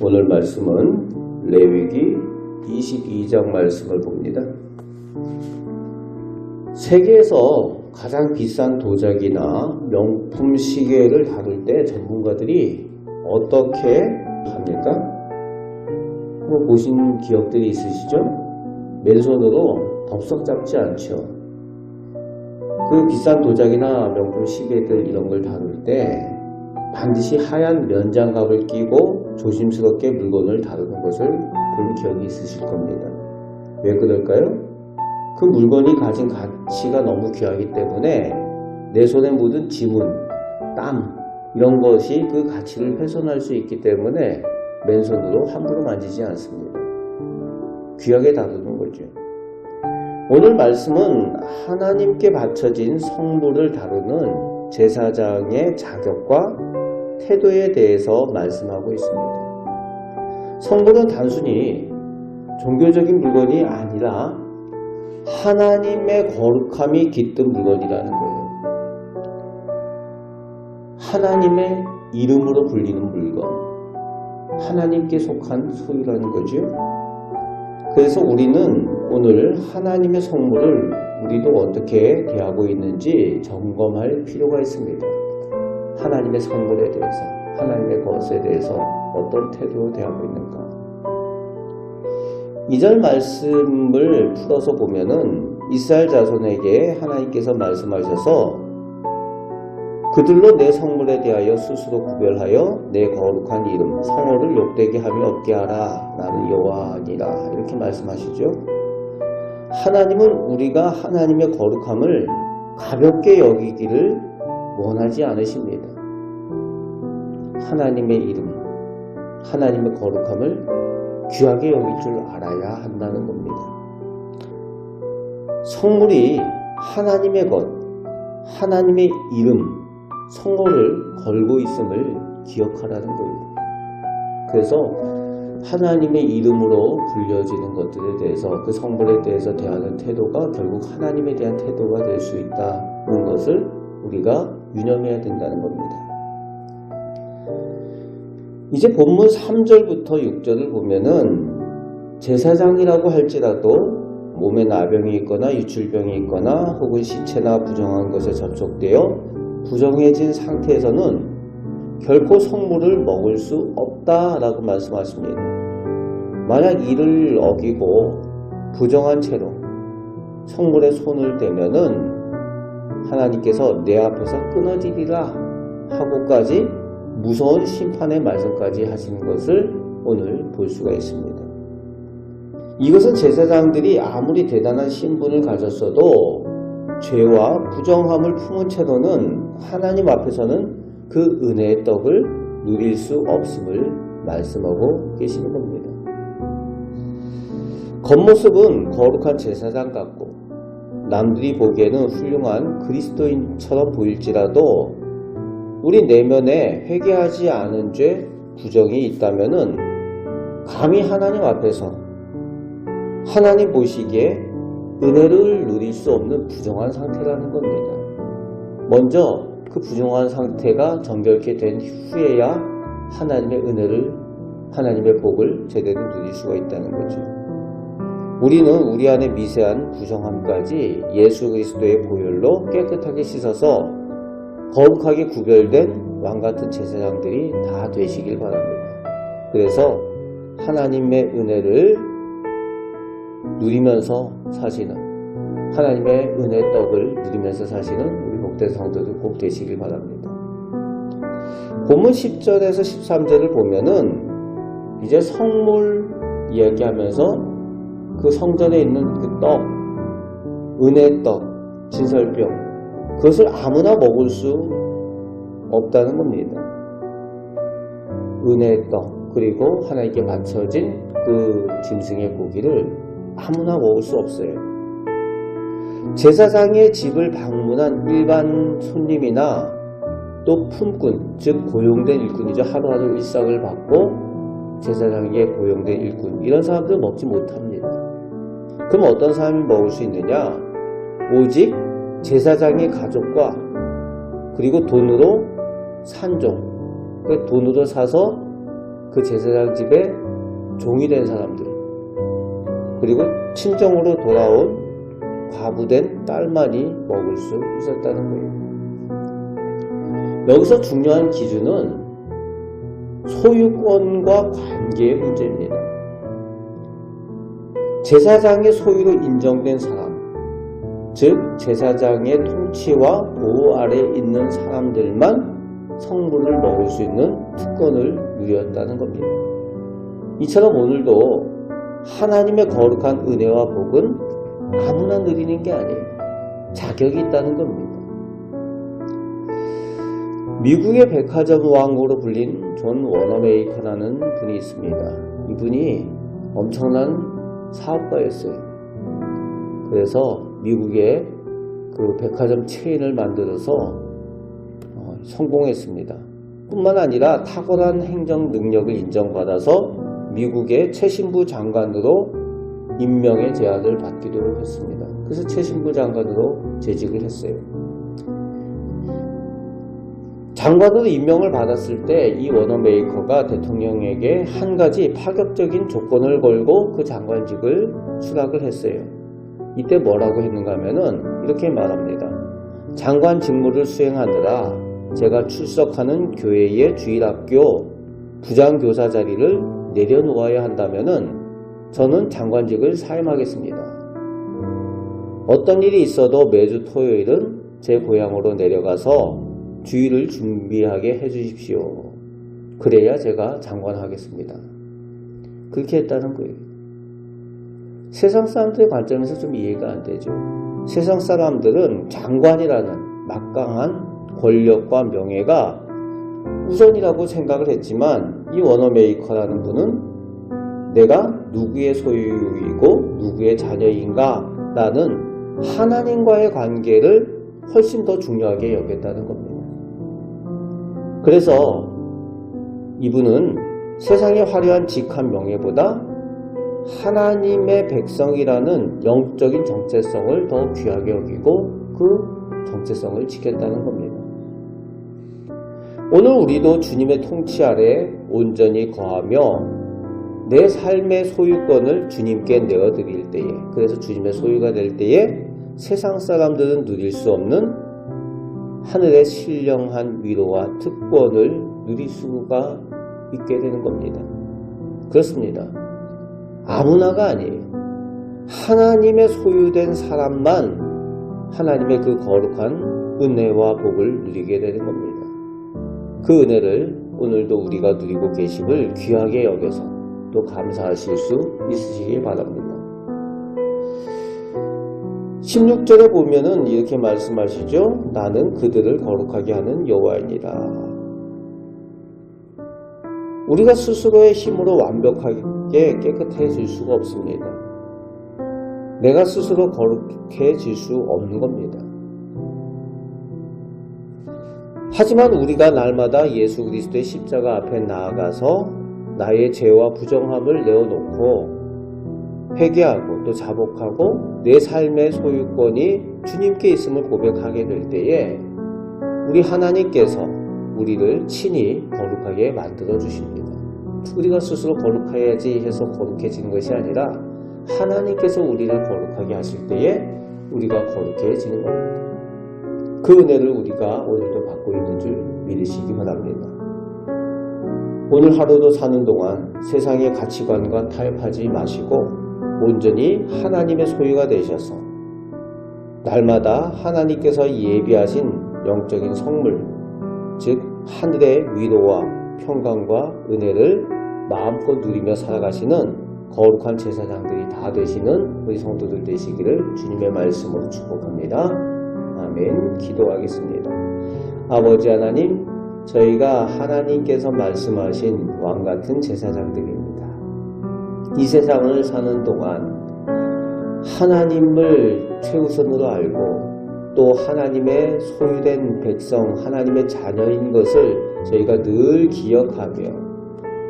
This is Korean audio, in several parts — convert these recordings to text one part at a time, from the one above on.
오늘 말씀은 레위기 22장 말씀을 봅니다. 세계에서 가장 비싼 도자기나 명품 시계를 다룰 때 전문가들이 어떻게 합니까? 한번 보신 기억들이 있으시죠? 맨손으로 덥석 잡지 않죠. 그 비싼 도자기나 명품 시계들 이런 걸 다룰 때 반드시 하얀 면장갑을 끼고 조심스럽게 물건을 다루는 것을 본 기억이 있으실 겁니다. 왜 그럴까요? 그 물건이 가진 가치가 너무 귀하기 때문에 내 손에 묻은 지문, 땀 이런 것이 그 가치를 훼손할 수 있기 때문에 맨손으로 함부로 만지지 않습니다. 귀하게 다루는 거죠. 오늘 말씀은 하나님께 바쳐진 성물을 다루는 제사장의 자격과 태도에 대해서 말씀하고 있습니다. 성물은 단순히 종교적인 물건이 아니라 하나님의 거룩함이 깃든 물건이라는 거예요. 하나님의 이름으로 불리는 물건, 하나님께 속한 소유라는 거죠. 그래서 우리는 오늘 하나님의 성물을 우리도 어떻게 대하고 있는지 점검할 필요가 있습니다. 하나님의 성물에 대해서, 하나님의 것에 대해서 어떤 태도로 대하고 있는가. 2절 말씀을 풀어서 보면은 이스라엘 자손에게 하나님께서 말씀하셔서 그들로 내 성물에 대하여 스스로 구별하여 내 거룩한 이름 성호를 욕되게 하며 없게 하라. 나는 여호와니라. 이렇게 말씀하시죠. 하나님은 우리가 하나님의 거룩함을 가볍게 여기기를 원하지 않으십니다. 하나님의 이름, 하나님의 거룩함을 귀하게 여길 줄 알아야 한다는 겁니다. 성물이 하나님의 것, 하나님의 이름, 성호를 걸고 있음을 기억하라는 거예요. 그래서 하나님의 이름으로 불려지는 것들에 대해서 그 성물에 대해서 대하는 태도가 결국 하나님에 대한 태도가 될 수 있다는 것을 우리가 유념해야 된다는 겁니다. 이제 본문 3절부터 6절을 보면은 제사장이라고 할지라도 몸에 나병이 있거나 유출병이 있거나 혹은 시체나 부정한 것에 접촉되어 부정해진 상태에서는 결코 성물을 먹을 수 없다라고 말씀하십니다. 만약 이를 어기고 부정한 채로 성물에 손을 대면은 하나님께서 내 앞에서 끊어지리라 하고까지 무서운 심판의 말씀까지 하시는 것을 오늘 볼 수가 있습니다. 이것은 제사장들이 아무리 대단한 신분을 가졌어도 죄와 부정함을 품은 채로는 하나님 앞에서는 그 은혜의 떡을 누릴 수 없음을 말씀하고 계시는 겁니다. 겉모습은 거룩한 제사장 같고 남들이 보기에는 훌륭한 그리스도인처럼 보일지라도 우리 내면에 회개하지 않은 죄, 부정이 있다면은 감히 하나님 앞에서 하나님 보시기에 은혜를 누릴 수 없는 부정한 상태라는 겁니다. 먼저 그 부정한 상태가 정결케 된 후에야 하나님의 은혜를, 하나님의 복을 제대로 누릴 수가 있다는 거죠. 우리는 우리 안에 미세한 부정함까지 예수 그리스도의 보혈로 깨끗하게 씻어서 거룩하게 구별된 왕같은 제사장들이 다 되시길 바랍니다. 그래서 하나님의 은혜를 누리면서 사시는, 하나님의 은혜의 떡을 누리면서 사시는 우리 복된 성도들 꼭 되시길 바랍니다. 본문 10절에서 13절을 보면은 이제 성물 이야기하면서 그 성전에 있는 그 떡, 은혜의 떡, 진설병, 그것을 아무나 먹을 수 없다는 겁니다. 은혜의 떡, 그리고 하나님께 바쳐진 그 짐승의 고기를 아무나 먹을 수 없어요. 제사장의 집을 방문한 일반 손님이나 또 품꾼, 즉 고용된 일꾼이죠. 하루하루 일상을 받고 제사장에게 고용된 일꾼, 이런 사람들은 먹지 못합니다. 그럼 어떤 사람이 먹을 수 있느냐? 오직 제사장의 가족과 그리고 돈으로 산 종, 그 돈으로 사서 그 제사장 집에 종이 된 사람들, 그리고 친정으로 돌아온 과부된 딸만이 먹을 수 있었다는 거예요. 여기서 중요한 기준은 소유권과 관계의 문제입니다. 제사장의 소유로 인정된 사람, 즉 제사장의 통치와 보호 아래 있는 사람들만 성물을 먹을 수 있는 특권을 누렸다는 겁니다. 이처럼 오늘도 하나님의 거룩한 은혜와 복은 아무나 누리는 게 아니에요. 자격이 있다는 겁니다. 미국의 백화점 왕으로 불린 존 워너메이커라는 분이 있습니다. 이분이 엄청난 사업가였어요. 그래서 미국의 그 백화점 체인을 만들어서 성공했습니다. 뿐만 아니라 탁월한 행정 능력을 인정받아서 미국의 최신부 장관으로 임명의 제안을 받기도 했습니다. 그래서 최신부 장관으로 재직을 했어요. 장관으로 임명을 받았을 때 이 워너메이커가 대통령에게 한 가지 파격적인 조건을 걸고 그 장관직을 수락을 했어요. 이때 뭐라고 했는가 하면은 이렇게 말합니다. 장관 직무를 수행하느라 제가 출석하는 교회의 주일학교 부장교사 자리를 내려놓아야 한다면은 저는 장관직을 사임하겠습니다. 어떤 일이 있어도 매주 토요일은 제 고향으로 내려가서 주일을 준비하게 해주십시오. 그래야 제가 장관하겠습니다. 그렇게 했다는 거예요. 세상 사람들의 관점에서 좀 이해가 안 되죠. 세상 사람들은 장관이라는 막강한 권력과 명예가 우선이라고 생각을 했지만 이 워너메이커라는 분은 내가 누구의 소유이고 누구의 자녀인가 라는 하나님과의 관계를 훨씬 더 중요하게 여겼다는 겁니다. 그래서 이분은 세상의 화려한 직한 명예보다 하나님의 백성이라는 영적인 정체성을 더 귀하게 여기고 그 정체성을 지켰다는 겁니다. 오늘 우리도 주님의 통치 아래 온전히 거하며 내 삶의 소유권을 주님께 내어드릴 때에, 그래서 주님의 소유가 될 때에 세상 사람들은 누릴 수 없는 하늘의 신령한 위로와 특권을 누릴 수가 있게 되는 겁니다. 그렇습니다. 아무나가 아니에요. 하나님의 소유된 사람만 하나님의 그 거룩한 은혜와 복을 누리게 되는 겁니다. 그 은혜를 오늘도 우리가 누리고 계심을 귀하게 여겨서 또 감사하실 수 있으시길 바랍니다. 16절에 보면은 이렇게 말씀하시죠. 나는 그들을 거룩하게 하는 여호와이니라. 우리가 스스로의 힘으로 완벽하게 깨끗해질 수가 없습니다. 내가 스스로 거룩해질 수 없는 겁니다. 하지만 우리가 날마다 예수 그리스도의 십자가 앞에 나아가서 나의 죄와 부정함을 내어놓고 회개하고 또 자복하고 내 삶의 소유권이 주님께 있음을 고백하게 될 때에 우리 하나님께서 우리를 친히 거룩하게 만들어 주십니다. 우리가 스스로 거룩해야지 해서 거룩해지는 것이 아니라 하나님께서 우리를 거룩하게 하실 때에 우리가 거룩해지는 겁니다. 그 은혜를 우리가 오늘도 받고 있는 줄 믿으시기 바랍니다. 오늘 하루도 사는 동안 세상의 가치관과 타협하지 마시고 온전히 하나님의 소유가 되셔서 날마다 하나님께서 예비하신 영적인 성물, 즉 하늘의 위로와 평강과 은혜를 마음껏 누리며 살아가시는 거룩한 제사장들이 다 되시는 우리 성도들 되시기를 주님의 말씀으로 축복합니다. 아멘. 기도하겠습니다. 아버지 하나님, 저희가 하나님께서 말씀하신 왕같은 제사장들입니다. 이 세상을 사는 동안 하나님을 최우선으로 알고 또 하나님의 소유된 백성, 하나님의 자녀인 것을 저희가 늘 기억하며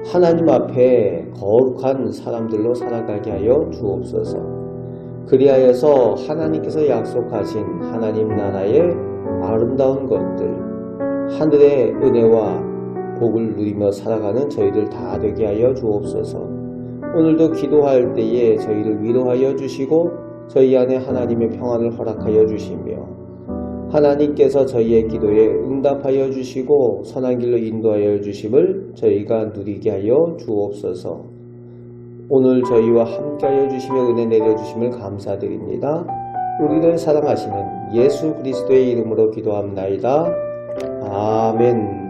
하나님 앞에 거룩한 사람들로 살아가게 하여 주옵소서. 그리하여서 하나님께서 약속하신 하나님 나라의 아름다운 것들, 하늘의 은혜와 복을 누리며 살아가는 저희들 다 되게 하여 주옵소서. 오늘도 기도할 때에 저희를 위로하여 주시고 저희 안에 하나님의 평안을 허락하여 주시며 하나님께서 저희의 기도에 응답하여 주시고 선한 길로 인도하여 주심을 저희가 누리게 하여 주옵소서. 오늘 저희와 함께하여 주시며 은혜 내려주심을 감사드립니다. 우리를 사랑하시는 예수 그리스도의 이름으로 기도합나이다. 아멘.